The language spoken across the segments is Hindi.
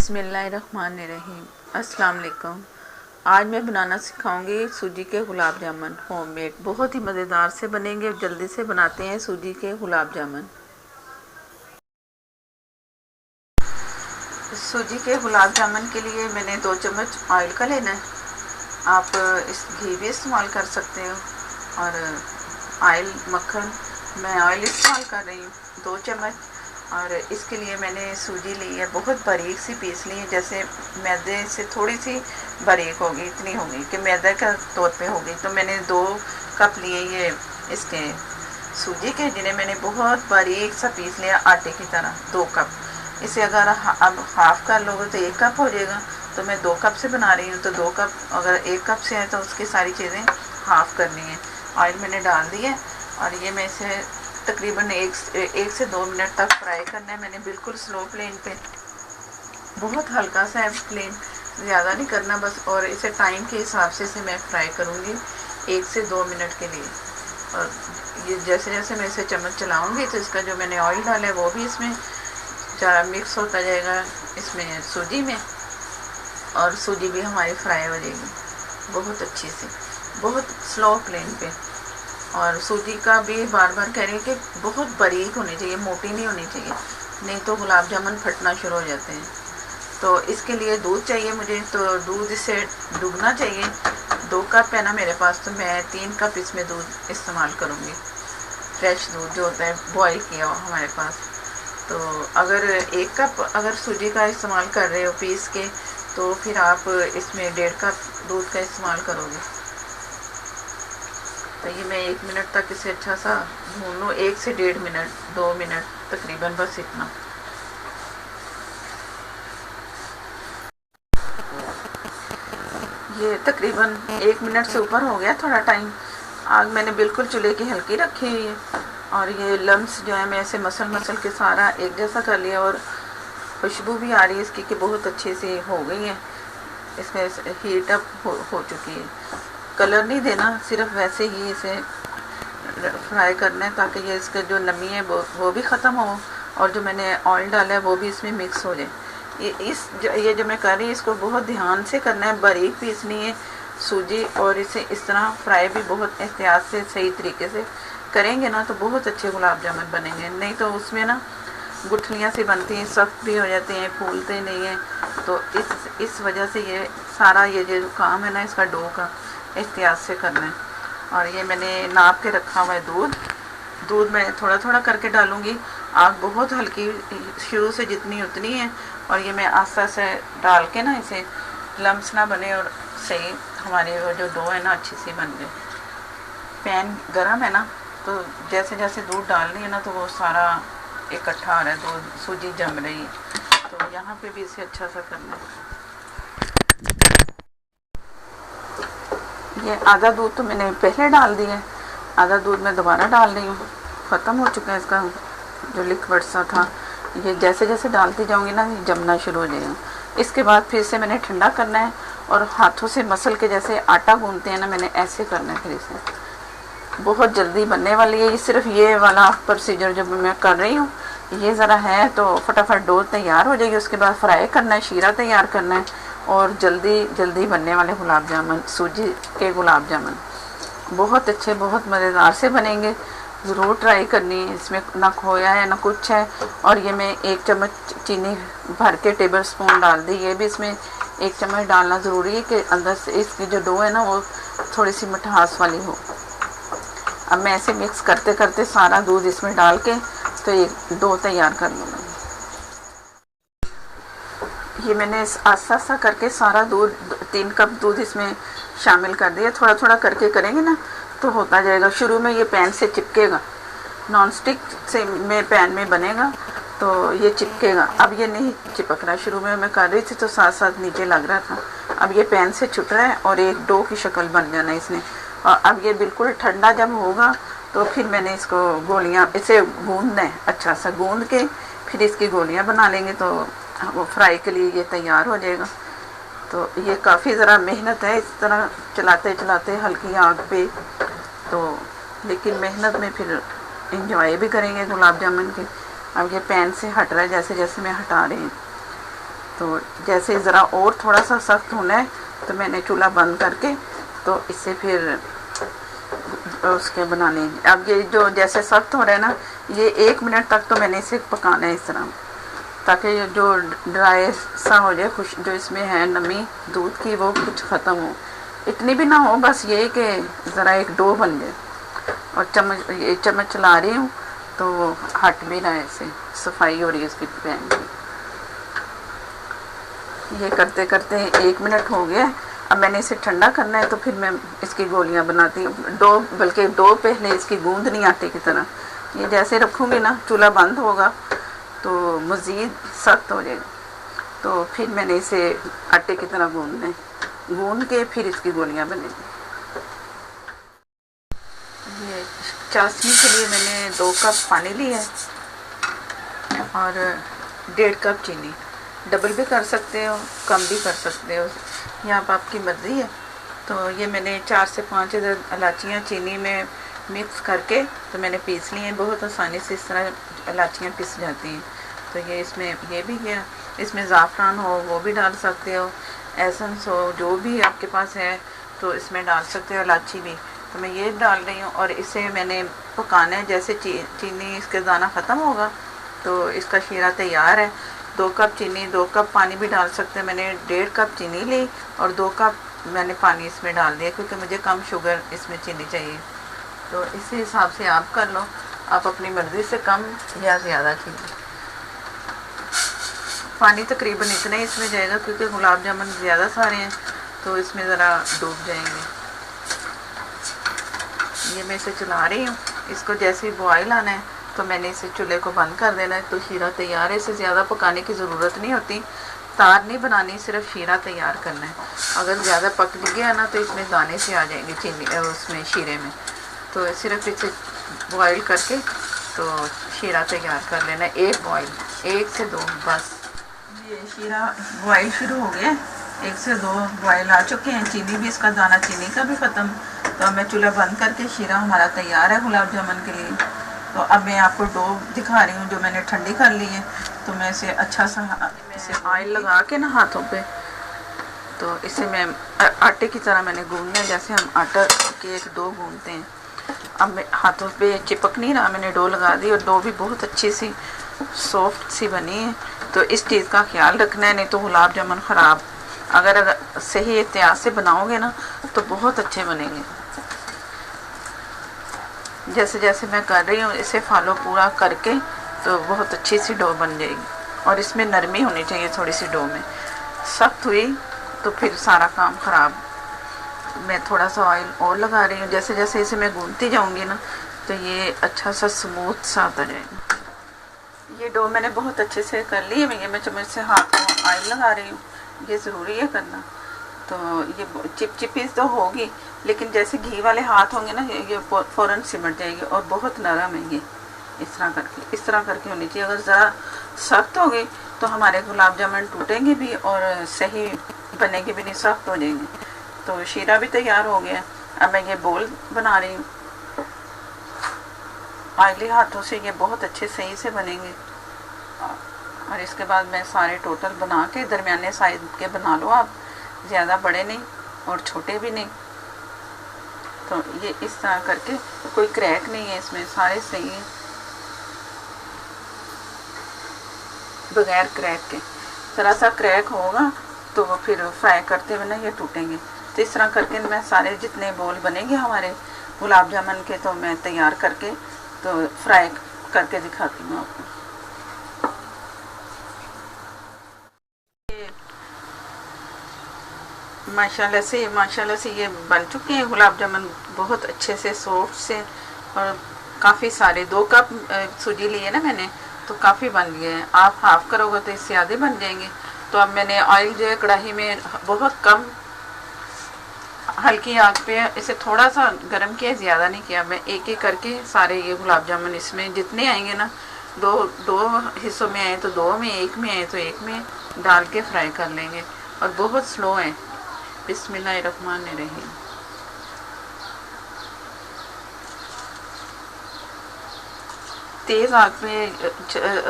बिस्मिल्लाहिर्रहमानिर्रहीम। अस्सलाम वालेकुम। आज मैं बनाना सिखाऊंगी सूजी के गुलाब जामुन होममेड। बहुत ही मज़ेदार से बनेंगे, जल्दी से बनाते हैं सूजी के गुलाब जामुन। सूजी के गुलाब जामुन के लिए मैंने 2 चम्मच ऑयल का लेना है। आप इस घी भी इस्तेमाल कर सकते हो और ऑयल मक्खन, मैं ऑयल इस्तेमाल कर रही हूँ 2 चम्मच। और इसके लिए मैंने सूजी ली है, बहुत बारीक सी पीस ली है, जैसे मैदे से थोड़ी सी बारीक होगी, इतनी होगी कि मैदे का तौर पे होगी। तो मैंने 2 कप लिए ये इसके सूजी के, जिन्हें मैंने बहुत बारीक सा पीस लिया आटे की तरह। 2 कप, इसे अगर अब हाफ़ कर लोगे तो 1 कप हो जाएगा। तो मैं 2 कप से बना रही हूँ, तो 2 कप अगर 1 कप से है तो उसकी सारी चीज़ें हाफ़ करनी है। ऑयल मैंने डाल दी है और ये मैं इसे तकरीबन 1 से 2 मिनट तक फ्राई करना है। मैंने बिल्कुल स्लो फ्लेम पे, बहुत हल्का सा है फ्लेम, ज़्यादा नहीं करना बस। और इसे टाइम के हिसाब से इसे मैं फ्राई करूँगी 1 से 2 मिनट के लिए। और ये जैसे जैसे मैं इसे चम्मच चलाऊँगी तो इसका जो मैंने ऑयल डाला है वो भी इसमें मिक्स होता जाएगा इसमें सूजी में, और सूजी भी हमारी फ्राई हो जाएगी बहुत अच्छी से, बहुत स्लो फ्लेम पे। और सूजी का भी बार बार कह रही है कि बहुत बारीक होनी चाहिए, मोटी नहीं होनी चाहिए, नहीं तो गुलाब जामुन फटना शुरू हो जाते हैं। तो इसके लिए दूध चाहिए मुझे, तो दूध इसे डूबना चाहिए। 2 कप है ना मेरे पास, तो मैं 3 कप इसमें दूध इस्तेमाल करूँगी, फ्रेश दूध जो होता है बॉयल किया हो हमारे पास। तो अगर 1 कप अगर सूजी का इस्तेमाल कर रहे हो पीस के, तो फिर आप इसमें 1.5 कप दूध का इस्तेमाल करोगे। तो ये मैं 1 मिनट तक इसे अच्छा सा भून लूँ, 1 से 1.5 मिनट, 2 मिनट तकरीबन, बस इतना। ये तकरीबन 1 मिनट से ऊपर हो गया, थोड़ा टाइम। आग मैंने बिल्कुल चूल्हे की हल्की रखी हुई है और ये लम्स जो है मैं ऐसे मसल मसल के सारा एक जैसा कर लिया। और खुशबू भी आ रही है इसकी कि बहुत अच्छी सी हो गई है, इसमें हीट अप हो चुकी है। कलर नहीं देना, सिर्फ वैसे ही इसे फ्राई करना है ताकि ये इसका जो नमी है वो भी ख़त्म हो और जो मैंने ऑयल डाला है वो भी इसमें मिक्स हो जाए। ये जो मैं कर रही हूँ इसको बहुत ध्यान से करना है, बारीक पीसनी है सूजी, और इसे इस तरह फ्राई भी बहुत एहतियात से सही तरीके से करेंगे ना तो बहुत अच्छे गुलाब जामुन बनेंगे। नहीं तो उसमें ना गुठलियाँ सी बनती हैं, सख्त भी हो जाते हैं, फूलते नहीं हैं। तो इस वजह से ये सारा ये जो काम है ना इसका डो का एहतियात से करना है। और ये मैंने नाप के रखा हुआ है दूध मैं थोड़ा थोड़ा करके डालूँगी। आग बहुत हल्की शुरू से जितनी उतनी है, और ये मैं आस्ता से डाल के ना इसे लम्स ना बने और सही हमारे वो जो डो है ना अच्छी सी बन जाए। पैन गरम है ना, तो जैसे जैसे दूध डाल रही है ना तो वो सारा इकट्ठा आ रहा है, दूध सूजी जम रही है। तो यहाँ पे भी इसे अच्छा सा करना है। ये आधा दूध तो मैंने पहले डाल दिया है, आधा दूध मैं दोबारा डाल रही हूँ। ख़त्म हो चुका है इसका जो लिक्विड सा था। ये जैसे जैसे डालती जाऊँगी ना ये जमना शुरू हो जाएगा। इसके बाद फिर से मैंने ठंडा करना है और हाथों से मसल के जैसे आटा गूंथते हैं ना, मैंने ऐसे करना है। फिर इसे बहुत जल्दी बनने वाली है। ये सिर्फ ये वाला प्रोसीजर जब मैं कर रही हूँ ये ज़रा है तो फटाफट डो तैयार हो जाएगी। उसके बाद फ्राई करना है, शीरा तैयार करना है, और जल्दी जल्दी बनने वाले गुलाब जामुन, सूजी के गुलाब जामुन बहुत अच्छे, बहुत मज़ेदार से बनेंगे। ज़रूर ट्राई करनी है। इसमें ना खोया है ना कुछ है। और ये मैं 1 चम्मच चीनी भर के टेबल स्पून डाल दी। ये भी इसमें 1 चम्मच डालना ज़रूरी है कि अंदर से इसकी जो डो है ना वो थोड़ी सी मिठास वाली हो। अब मैं ऐसे मिक्स करते करते सारा दूध इसमें डाल के तो एक डो तैयार कर लूँगा। ये मैंने आस्ता आस्ता करके सारा दूध 3 कप दूध इसमें शामिल कर दिया। थोड़ा थोड़ा करके करेंगे ना तो होता जाएगा। शुरू में ये पैन से चिपकेगा, नॉन स्टिक से में पैन में बनेगा तो ये चिपकेगा। अब ये नहीं चिपक रहा। शुरू में मैं कर रही थी तो साथ साथ नीचे लग रहा था। अब ये पैन से छूट रहा है और एक डो की शक्ल बन जाना इसने। और अब ये बिल्कुल ठंडा जब होगा तो फिर मैंने इसको गोलियां, इसे गूंदना है, अच्छा सा गूंद के फिर इसकी गोलियां बना लेंगे तो वो फ्राई के लिए ये तैयार हो जाएगा। तो ये काफ़ी ज़रा मेहनत है इस तरह चलाते चलाते हल्की आग पे, तो लेकिन मेहनत में फिर इंजॉय भी करेंगे गुलाब जामुन के। अब ये पैन से हट रहा है जैसे जैसे मैं हटा रही हूँ। तो जैसे ज़रा और थोड़ा सा सख्त होना है तो मैंने चूल्हा बंद करके तो इससे फिर उसके बनाने। अब ये जो जैसे सख्त हो रहा है ना, ये 1 मिनट तक तो मैंने इसे पकाना है इस तरह, ताकि जो ड्राई सा हो जाए, खुश जो इसमें है नमी दूध की वो कुछ ख़त्म हो। इतनी भी ना हो, बस ये कि ज़रा एक डो बन जाए। और चम्मच चला रही हूँ तो हट भी रहा है, ऐसे सफाई हो रही है इसकी पैन की। ये करते करते 1 मिनट हो गया। अब मैंने इसे ठंडा करना है तो फिर मैं इसकी गोलियां बनाती हूँ। बल्कि डो पहले इसकी गूंदनी आटे की तरह, ये जैसे रखूँगी ना चूल्हा बंद होगा तो मज़ीद सख्त हो जाएगा। तो फिर मैंने इसे आटे की तरह गूंद के फिर इसकी गोलियां बनेगी। ये चाशनी के लिए मैंने 2 कप पानी लिया है और 1.5 कप चीनी। डबल भी कर सकते हो, कम भी कर सकते हो, यहाँ पर आपकी मर्ज़ी है। तो ये मैंने 4 से 5 इलायचियाँ चीनी में मिक्स करके तो मैंने पीस ली हैं। बहुत आसानी से इस तरह इलायचियाँ पिस जाती हैं। तो ये इसमें ये भी गया। इसमें ज़ाफ़रान हो वो भी डाल सकते हो, एसेंस हो जो भी आपके पास है तो इसमें डाल सकते हो, इलायची भी। तो मैं ये डाल रही हूँ और इसे मैंने पकाना है। जैसे चीनी इसके दाना ख़त्म होगा तो इसका शीरा तैयार है। 2 कप चीनी, 2 कप पानी भी डाल सकते हैं। मैंने 1.5 कप चीनी ली और 2 कप मैंने पानी इसमें डाल दिया, क्योंकि मुझे कम शुगर इसमें चीनी चाहिए। तो इसी हिसाब से आप कर लो, आप अपनी मर्ज़ी से कम या ज़्यादा कीजिए। पानी तकरीबन इतना ही इसमें जाएगा, क्योंकि गुलाब जामुन ज़्यादा सारे हैं तो इसमें ज़रा डूब जाएंगे। ये मैं इसे चला रही हूँ। इसको जैसे ही बॉयल आना है तो मैंने इसे चूल्हे को बंद कर देना है। तो शीरा तैयार है। इसे ज़्यादा पकाने की ज़रूरत नहीं होती, तार नहीं बनानी, सिर्फ शीरा तैयार करना है। अगर ज़्यादा पक गया ना तो इसमें दाने से आ जाएंगे चीनी उसमें शीरे में। तो सिर्फ इसे बॉयल करके तो शीरा तैयार कर लेना है। 1 बॉयल, 1 से 2 बस। ये शीरा बॉयल शुरू हो गया, 1 से 2 बॉयल आ चुके हैं। चीनी भी, इसका दाना चीनी का भी ख़त्म। तो अब मैं चूल्हा बंद करके शीरा हमारा तैयार है गुलाब जामुन के लिए। तो अब मैं आपको डो दिखा रही हूँ जो मैंने ठंडी कर ली है। तो मैं इसे अच्छा सा इसे ऑयल लगा के ना हाथों पे, तो इसे मैं आटे की तरह मैंने गूंदना है, जैसे हम आटा के एक डो गूंदते हैं। अब मैं हाथों पे चिपक नहीं रहा, मैंने डो लगा दी और डो भी बहुत अच्छी सी सॉफ्ट सी बनी है। तो इस चीज़ का ख्याल रखना है, नहीं तो गुलाब जामुन ख़राब। अगर सही एहतियात से बनाओगे ना तो बहुत अच्छे बनेंगे। जैसे जैसे मैं कर रही हूँ इसे फॉलो पूरा करके तो बहुत अच्छी सी डो बन जाएगी। और इसमें नरमी होनी चाहिए थोड़ी सी डो में। सख्त हुई तो फिर सारा काम ख़राब। मैं थोड़ा सा ऑयल और लगा रही हूँ। जैसे जैसे इसे मैं गूंथती जाऊँगी ना तो ये अच्छा सा स्मूथ सा आता जाएगा। ये डो मैंने बहुत अच्छे से कर ली है। मैं चम्मच से हाथ को ऑयल लगा रही हूँ, ये ज़रूरी है करना। तो ये चिपचिपी तो होगी, लेकिन जैसे घी वाले हाथ होंगे ना ये फ़ौरन सिमट जाएगी और बहुत नरम है ये। इस तरह करके होनी चाहिए। अगर ज़रा सख्त हो गई तो हमारे गुलाब जामुन टूटेंगे भी और सही बनेंगे भी नहीं, सख्त हो जाएंगे। तो शीरा भी तैयार हो गया। अब मैं ये बोल बना रही हूँ। ऑयली हाथों से ये बहुत अच्छे सही से बनेंगे। और इसके बाद मैं सारे टोटल बना के दरमियाने साइज के बना लो आप, ज़्यादा बड़े नहीं और छोटे भी नहीं। तो ये इस तरह करके, कोई क्रैक नहीं है इसमें, सारे सही है बगैर क्रैक के। ज़रा सा क्रैक होगा तो फिर फ्राई करते हुए ना ये टूटेंगे। तो इस तरह करके मैं सारे जितने बोल बनेंगे हमारे गुलाब जामुन के तो मैं तैयार करके तो फ्राई करके दिखाती हूँ आपको। माशाल्लाह से ये बन चुके हैं गुलाब जामुन, बहुत अच्छे से सॉफ्ट से। और काफ़ी सारे 2 कप सूजी लिए ना मैंने, तो काफ़ी बन गए हैं। आप हाफ़ करोगे तो इससे आधे बन जाएंगे। तो अब मैंने ऑयल जो है कढ़ाई में बहुत कम हल्की आंच पे इसे थोड़ा सा गर्म किया, ज़्यादा नहीं किया। मैं एक एक करके सारे ये गुलाब जामुन इसमें जितने आएंगे ना, दो हिस्सों में आए तो 2 में, 1 में आए तो 1 में डाल के फ्राई कर लेंगे। और बहुत स्लो है। बिस्मिल्लाहिर्रहमानिर्रहीम। तेज़ आंच पे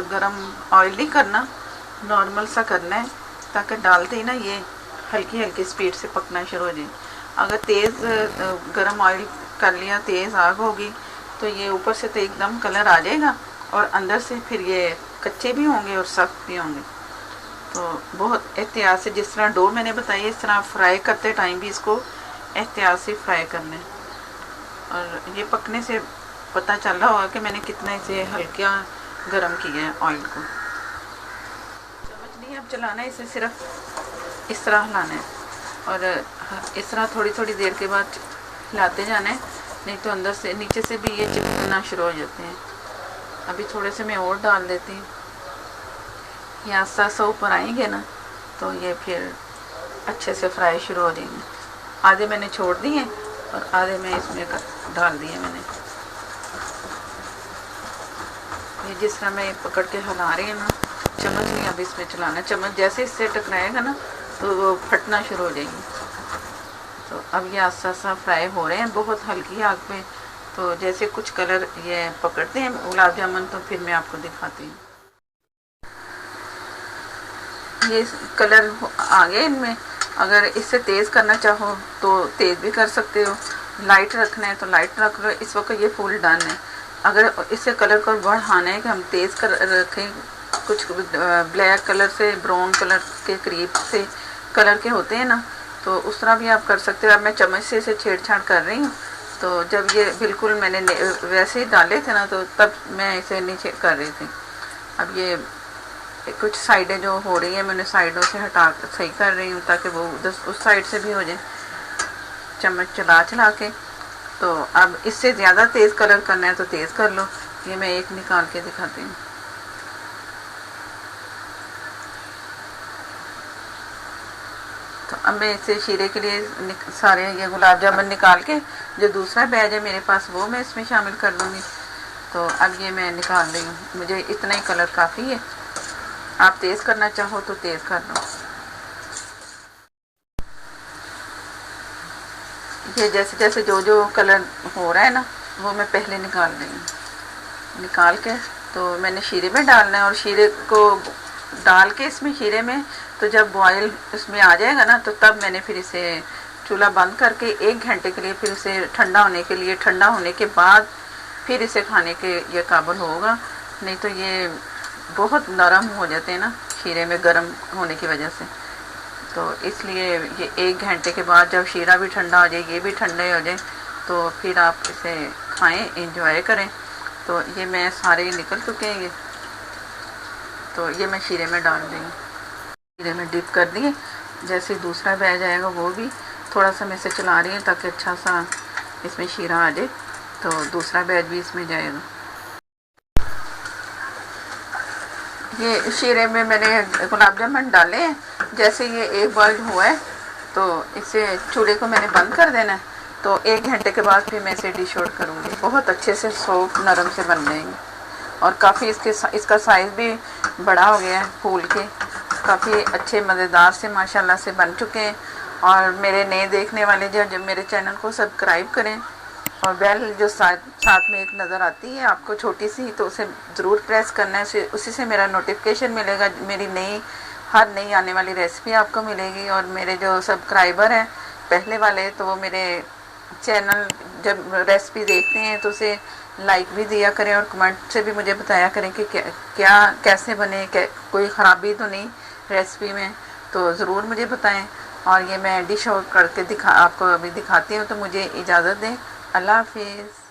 गरम ऑयल नहीं करना, नॉर्मल सा करना है। ताकि डालते ही ना ये हल्की हल्की स्पीड से पकना शुरू हो जाए। अगर तेज़ गरम ऑयल कर लिया, तेज़ आग होगी तो ये ऊपर से तो एकदम कलर आ जाएगा और अंदर से फिर ये कच्चे भी होंगे और सख्त भी होंगे। तो बहुत एहतियात से, जिस तरह डो मैंने बताई इस तरह फ्राई करते टाइम भी इसको एहतियात से फ्राई करना है। और ये पकने से पता चल रहा होगा कि मैंने कितना इसे हल्का गरम किया है ऑयल को। चम्मच नहीं अब चलाना है, इसे सिर्फ इस तरह हिलाना है और इस तरह थोड़ी थोड़ी देर के बाद हिलाते जाना है, नहीं तो अंदर से नीचे से भी ये चिपकना शुरू हो जाते हैं। अभी थोड़े से मैं और डाल देती हूँ। ये आस्ता आस्ता ऊपर आएंगे ना तो ये फिर अच्छे से फ्राई शुरू हो जाएंगे। आधे मैंने छोड़ दिए और आधे मैं इसमें डाल दिए मैंने। ये जिस तरह मैं पकड़ के हिला रही है ना, चम्मच नहीं अब इसमें चलाना। चम्मच जैसे इससे टकराएगा ना तो वो फटना शुरू हो जाएगी। तो अब ये आस्ता आस्ता फ्राई हो रहे हैं बहुत हल्की आग पे। तो जैसे कुछ कलर ये पकड़ते हैं गुलाब जामुन तो फिर मैं आपको दिखाती हूँ। ये कलर आ गए इनमें। अगर इससे तेज़ करना चाहो तो तेज़ भी कर सकते हो, लाइट रखना है तो लाइट रख लो। इस वक्त ये फुल डन है। अगर इससे कलर को बढ़ाना है कि हम तेज़ कर रखें, कुछ ब्लैक कलर से ब्राउन कलर के करीब से कलर के होते हैं ना, तो उस तरह भी आप कर सकते हो। अब मैं चम्मच से इसे छेड़छाड़ कर रही हूँ। तो जब ये बिल्कुल मैंने वैसे ही डाले थे ना तो तब मैं इसे नीचे कर रही थी। अब ये कुछ साइडें जो हो रही है मैंने साइडों से हटा सही कर रही हूँ ताकि वो उस साइड से भी हो जाए, चम्मच चला के। तो अब इससे ज़्यादा तेज़ कलर करना है तो तेज़ कर लो। ये मैं एक निकाल के दिखाती हूँ। तो अब मैं इसे शीरे के लिए सारे ये गुलाब जामुन निकाल के जो दूसरा बैच है मेरे पास वो मैं इसमें शामिल कर दूँगी। तो अब ये मैं निकाल रही हूँ, मुझे इतना ही कलर काफ़ी है। आप तेज़ करना चाहो तो तेज़ कर लो। ये जैसे जैसे जो जो कलर हो रहा है ना वो मैं पहले निकाल रही हूँ। निकाल के तो मैंने शीरे में डालना है और शीरे को डाल के इसमें शीरे में तो जब बॉयल इसमें आ जाएगा ना तो तब मैंने फिर इसे चूल्हा बंद करके 1 घंटे के लिए फिर इसे ठंडा होने के लिए, ठंडा होने के बाद फिर इसे खाने के ये काबिल होगा। नहीं तो ये बहुत नरम हो जाते हैं ना शीरे में गर्म होने की वजह से। तो इसलिए ये 1 घंटे के बाद जब शीरा भी ठंडा हो जाए, ये भी ठंडे हो जाए तो फिर आप इसे खाएं, इंजॉय करें। तो ये मैं सारे निकल चुके हैं ये, तो ये मैं शीरे में डाल रही हूँ। शीरे में डिप कर दिए। जैसे दूसरा बैच आएगा वो भी थोड़ा सा मैं इसे चला रही हूँ ताकि अच्छा सा इसमें शीरा आ जाए, तो दूसरा बैच भी इसमें जाएगा। ये शीरे में मैंने गुलाब जामुन डाले हैं। जैसे ये 1 बॉइल हुआ है तो इसे चूल्हे को मैंने बंद कर देना है। तो 1 घंटे के बाद फिर मैं इसे डिश आउट करूँगी। बहुत अच्छे से सॉफ्ट नरम से बन जाएंगे और काफ़ी इसका साइज़ भी बड़ा हो गया है, फूल के काफ़ी अच्छे मज़ेदार से माशाल्लाह से बन चुके हैं। और मेरे नए देखने वाले जो मेरे चैनल को सब्सक्राइब करें और बेल जो साथ में एक नज़र आती है आपको छोटी सी, तो उसे ज़रूर प्रेस करना है। उसी से मेरा नोटिफिकेशन मिलेगा, मेरी हर नई आने वाली रेसिपी आपको मिलेगी। और मेरे जो सब्सक्राइबर हैं पहले वाले, तो वो मेरे चैनल जब रेसिपी देखते हैं तो उसे लाइक भी दिया करें और कमेंट से भी मुझे बताया करें कि क्या कैसे बने, कोई ख़राबी तो नहीं रेसिपी में, तो ज़रूर मुझे बताएं। और ये मैं डिश आउट करके आपको अभी दिखाती हूँ। तो मुझे इजाज़त दें। अल्लाह हाफिज़।